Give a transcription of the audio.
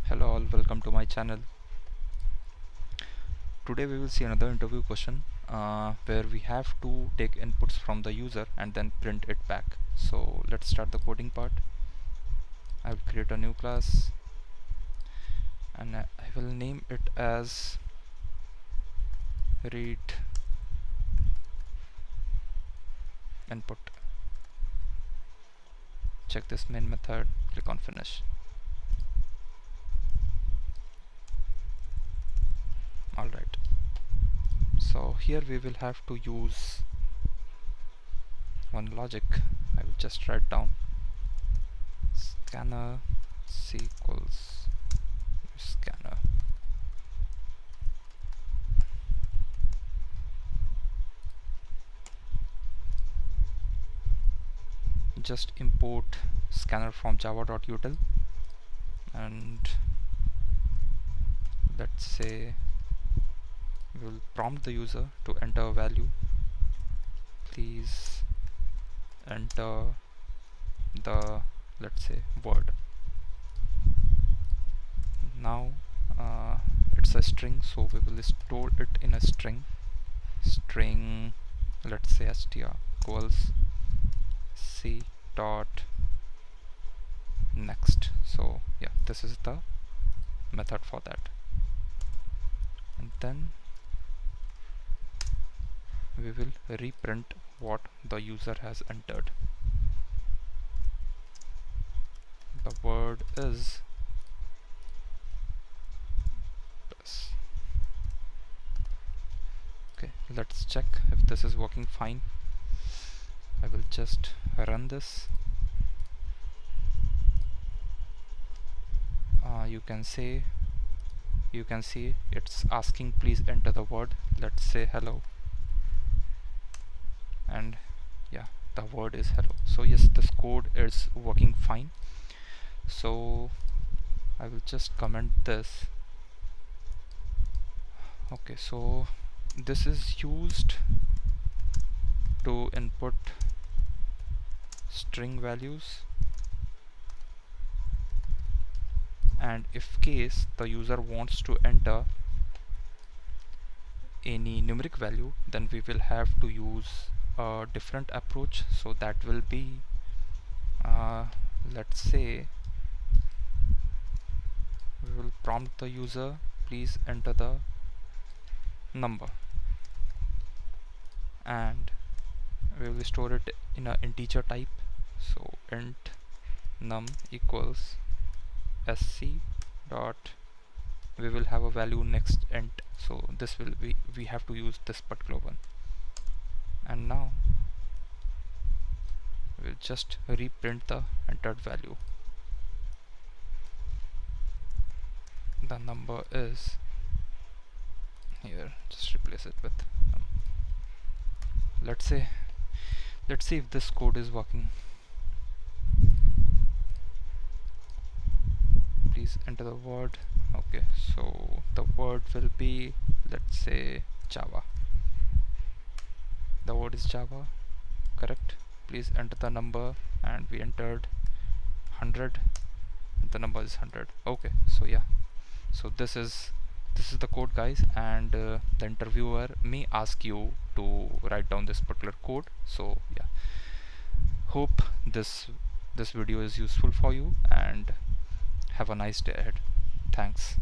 Hello all, welcome to my channel. Today we will see another interview question where we have to take inputs from the user and then print it back. So let's start the coding part. I will create a new class and I will name it as read input. Check this main method, click on finish. Alright, so here we will have to use one logic. I will just write down scanner c equals scanner. Just import scanner from java.util and let's say we will prompt the user to enter a value. Please enter the, let's say, word. Now it's a string, so we will store it in a string, let's say str equals c dot next. So yeah, this is the method for that, and then we will reprint what the user has entered. The word is plus. Okay, let's check if this is working fine. I will just run this. You can see it's asking please enter the word. Let's say hello, and yeah, the word is hello. So yes, this code is working fine. So I will just comment this. Okay, so this is used to input string values, and if case the user wants to enter any numeric value, then we will have to use a different approach. So that will be let's say we will prompt the user please enter the number, and we will store it in an integer type. So int num equals sc dot, we will have a value next int, so this will be, we have to use this particular one. And now we'll just reprint the entered value. The number is here, just replace it with let's see if this code is working. Please enter the word. Okay, so the word will be, let's say, Java. The word is Java, correct. Please enter the number, and we entered 100. The number is 100. Okay, so yeah, so this is the code, guys, and the interviewer may ask you to write down this particular code. So yeah, hope this video is useful for you, and have a nice day ahead. Thanks.